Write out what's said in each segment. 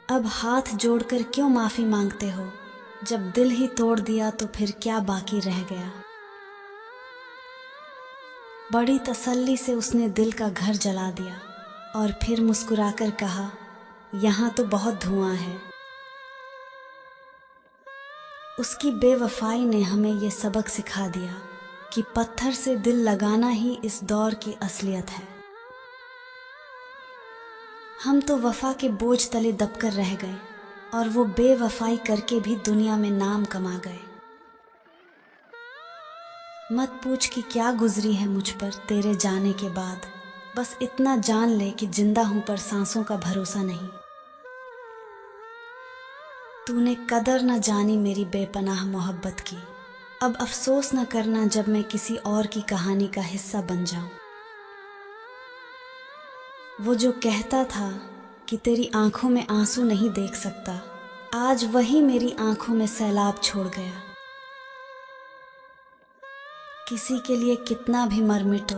अब हाथ जोड़कर क्यों माफ़ी मांगते हो? जब दिल ही तोड़ दिया तो फिर क्या बाकी रह गया? बड़ी तसल्ली से उसने दिल का घर जला दिया और फिर मुस्कुराकर कहा, यहाँ तो बहुत धुआं है। उसकी बेवफाई ने हमें ये सबक सिखा दिया कि पत्थर से दिल लगाना ही इस दौर की असलियत है। हम तो वफा के बोझ तले दबकर रह गए और वो बेवफाई करके भी दुनिया में नाम कमा गए। मत पूछ कि क्या गुजरी है मुझ पर तेरे जाने के बाद, बस इतना जान ले कि जिंदा हूं पर सांसों का भरोसा नहीं। तूने कदर न जानी मेरी बेपनाह मोहब्बत की, अब अफसोस न करना जब मैं किसी और की कहानी का हिस्सा बन जाऊं। वो जो कहता था कि तेरी आंखों में आंसू नहीं देख सकता, आज वही मेरी आंखों में सैलाब छोड़ गया। किसी के लिए कितना भी मर मिटो,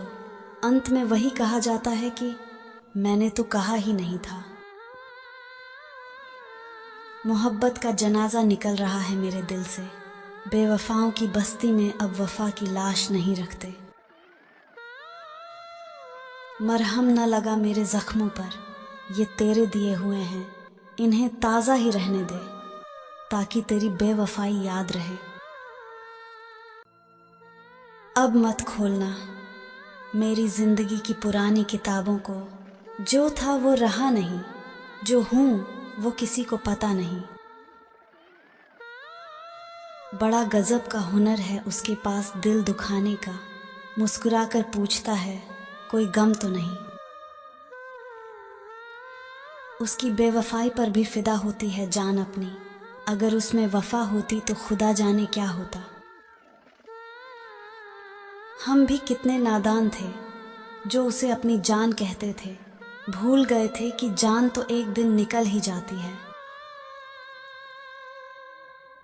अंत में वही कहा जाता है कि मैंने तो कहा ही नहीं था। मोहब्बत का जनाजा निकल रहा है मेरे दिल से, बेवफाओं की बस्ती में अब वफा की लाश नहीं रखते। मरहम न लगा मेरे जख्मों पर, ये तेरे दिए हुए हैं, इन्हें ताज़ा ही रहने दे ताकि तेरी बेवफाई याद रहे। अब मत खोलना मेरी जिंदगी की पुरानी किताबों को, जो था वो रहा नहीं, जो हूँ वो किसी को पता नहीं। बड़ा गजब का हुनर है उसके पास दिल दुखाने का, मुस्कुराकर पूछता है कोई गम तो नहीं। उसकी बेवफाई पर भी फिदा होती है जान अपनी, अगर उसमें वफा होती तो खुदा जाने क्या होता। हम भी कितने नादान थे जो उसे अपनी जान कहते थे, भूल गए थे कि जान तो एक दिन निकल ही जाती है।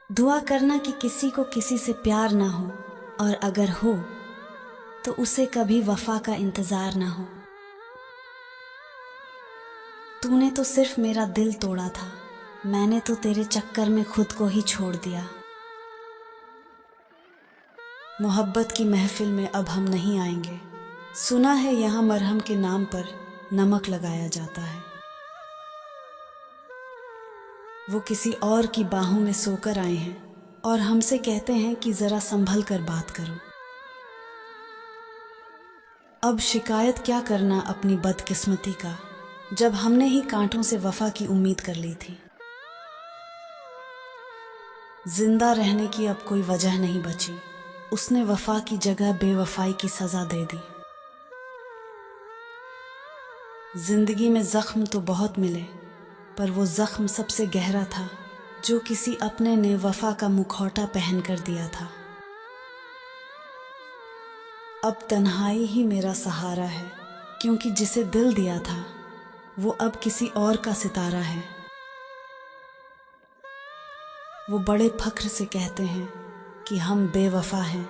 दुआ करना कि किसी को किसी से प्यार ना हो, और अगर हो तो उसे कभी वफा का इंतज़ार ना हो। तूने तो सिर्फ मेरा दिल तोड़ा था, मैंने तो तेरे चक्कर में खुद को ही छोड़ दिया। मोहब्बत की महफिल में अब हम नहीं आएंगे, सुना है यहाँ मरहम के नाम पर नमक लगाया जाता है। वो किसी और की बाहों में सोकर आए हैं और हमसे कहते हैं कि ज़रा संभल कर बात करो। अब शिकायत क्या करना अपनी बदकिस्मती का, जब हमने ही कांटों से वफा की उम्मीद कर ली थी। जिंदा रहने की अब कोई वजह नहीं बची, उसने वफा की जगह बेवफाई की सज़ा दे दी। जिंदगी में ज़ख्म तो बहुत मिले, पर वो ज़ख्म सबसे गहरा था जो किसी अपने ने वफा का मुखौटा पहन कर दिया था। अब तन्हाई ही मेरा सहारा है, क्योंकि जिसे दिल दिया था वो अब किसी और का सितारा है। वो बड़े फख्र से कहते हैं कि हम बेवफा हैं,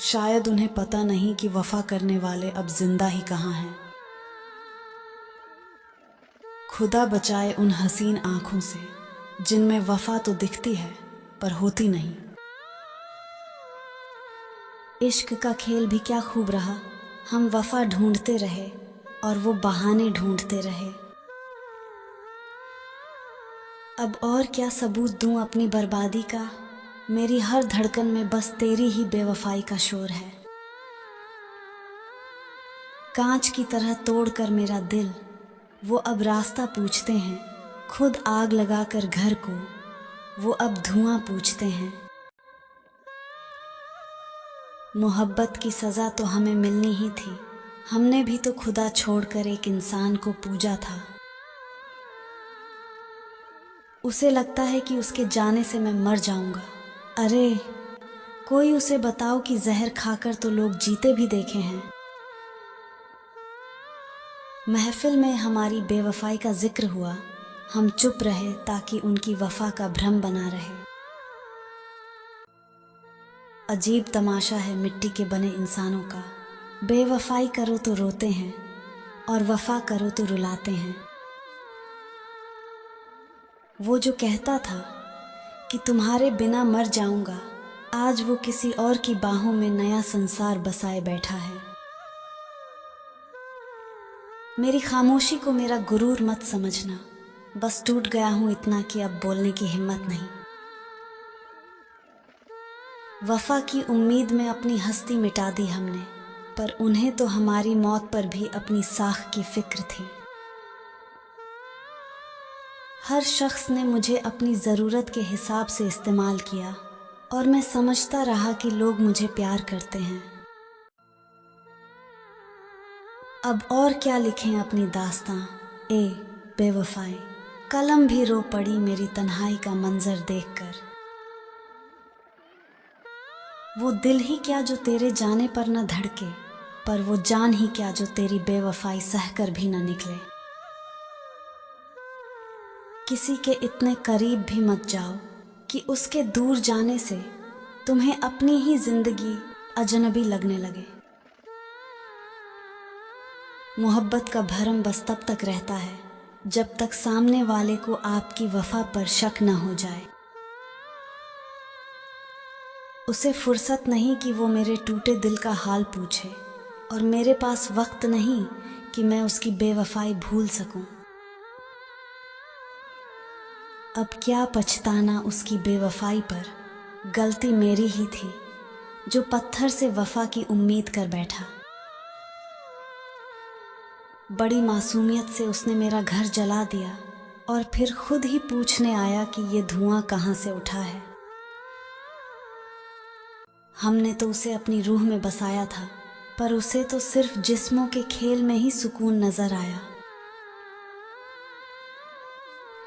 शायद उन्हें पता नहीं कि वफा करने वाले अब जिंदा ही कहाँ हैं। खुदा बचाए उन हसीन आँखों से जिनमें वफा तो दिखती है पर होती नहीं। इश्क का खेल भी क्या खूब रहा, हम वफा ढूंढते रहे और वो बहाने ढूंढते रहे। अब और क्या सबूत दूं अपनी बर्बादी का, मेरी हर धड़कन में बस तेरी ही बेवफाई का शोर है। कांच की तरह तोड़कर मेरा दिल वो अब रास्ता पूछते हैं, खुद आग लगाकर घर को वो अब धुआं पूछते हैं। मोहब्बत की सज़ा तो हमें मिलनी ही थी, हमने भी तो खुदा छोड़कर एक इंसान को पूजा था। उसे लगता है कि उसके जाने से मैं मर जाऊंगा। अरे कोई उसे बताओ कि जहर खाकर तो लोग जीते भी देखे हैं। महफिल में हमारी बेवफाई का जिक्र हुआ, हम चुप रहे ताकि उनकी वफा का भ्रम बना रहे। अजीब तमाशा है मिट्टी के बने इंसानों का, बेवफाई करो तो रोते हैं और वफा करो तो रुलाते हैं। वो जो कहता था कि तुम्हारे बिना मर जाऊंगा, आज वो किसी और की बाहों में नया संसार बसाए बैठा है। मेरी खामोशी को मेरा गुरूर मत समझना, बस टूट गया हूं इतना कि अब बोलने की हिम्मत नहीं। वफा की उम्मीद में अपनी हस्ती मिटा दी हमने, पर उन्हें तो हमारी मौत पर भी अपनी साख की फिक्र थी। हर शख्स ने मुझे अपनी ज़रूरत के हिसाब से इस्तेमाल किया और मैं समझता रहा कि लोग मुझे प्यार करते हैं। अब और क्या लिखें अपनी दास्तां, ए बेवफाई। कलम भी रो पड़ी मेरी तन्हाई का मंजर देखकर। वो दिल ही क्या जो तेरे जाने पर न धड़के, पर वो जान ही क्या जो तेरी बेवफाई सहकर भी न निकले। किसी के इतने करीब भी मत जाओ कि उसके दूर जाने से तुम्हें अपनी ही जिंदगी अजनबी लगने लगे। मोहब्बत का भरम बस तब तक रहता है जब तक सामने वाले को आपकी वफा पर शक न हो जाए। उसे फुर्सत नहीं कि वो मेरे टूटे दिल का हाल पूछे, और मेरे पास वक्त नहीं कि मैं उसकी बेवफाई भूल सकूं। अब क्या पछताना उसकी बेवफाई पर, गलती मेरी ही थी जो पत्थर से वफा की उम्मीद कर बैठा। बड़ी मासूमियत से उसने मेरा घर जला दिया और फिर खुद ही पूछने आया कि ये धुआं कहाँ से उठा है। हमने तो उसे अपनी रूह में बसाया था, पर उसे तो सिर्फ जिस्मों के खेल में ही सुकून नजर आया।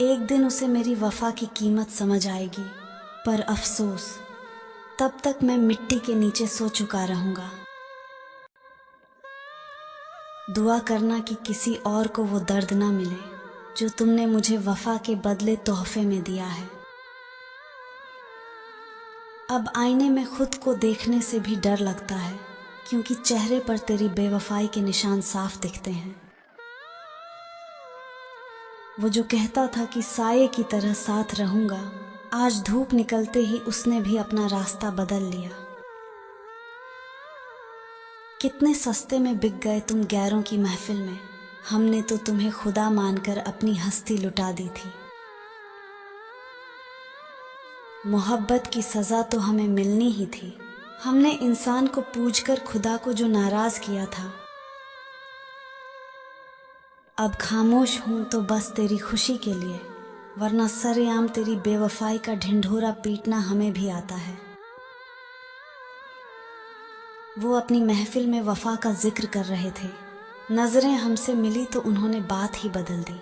एक दिन उसे मेरी वफा की कीमत समझ आएगी, पर अफसोस तब तक मैं मिट्टी के नीचे सो चुका रहूंगा। दुआ करना कि किसी और को वो दर्द ना मिले जो तुमने मुझे वफा के बदले तोहफे में दिया है। अब आईने में खुद को देखने से भी डर लगता है, क्योंकि चेहरे पर तेरी बेवफाई के निशान साफ दिखते हैं। वो जो कहता था कि साये की तरह साथ रहूंगा, आज धूप निकलते ही उसने भी अपना रास्ता बदल लिया। कितने सस्ते में बिक गए तुम गैरों की महफिल में, हमने तो तुम्हें खुदा मानकर अपनी हस्ती लुटा दी थी। मोहब्बत की सज़ा तो हमें मिलनी ही थी, हमने इंसान को पूजकर खुदा को जो नाराज़ किया था। अब खामोश हूँ तो बस तेरी खुशी के लिए, वरना सरेआम तेरी बेवफाई का ढिंढोरा पीटना हमें भी आता है। वो अपनी महफिल में वफा का जिक्र कर रहे थे, नजरें हमसे मिली तो उन्होंने बात ही बदल दी।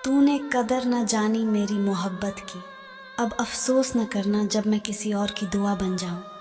तूने कदर न जानी मेरी मोहब्बत की, अब अफसोस न करना जब मैं किसी और की दुआ बन जाऊं।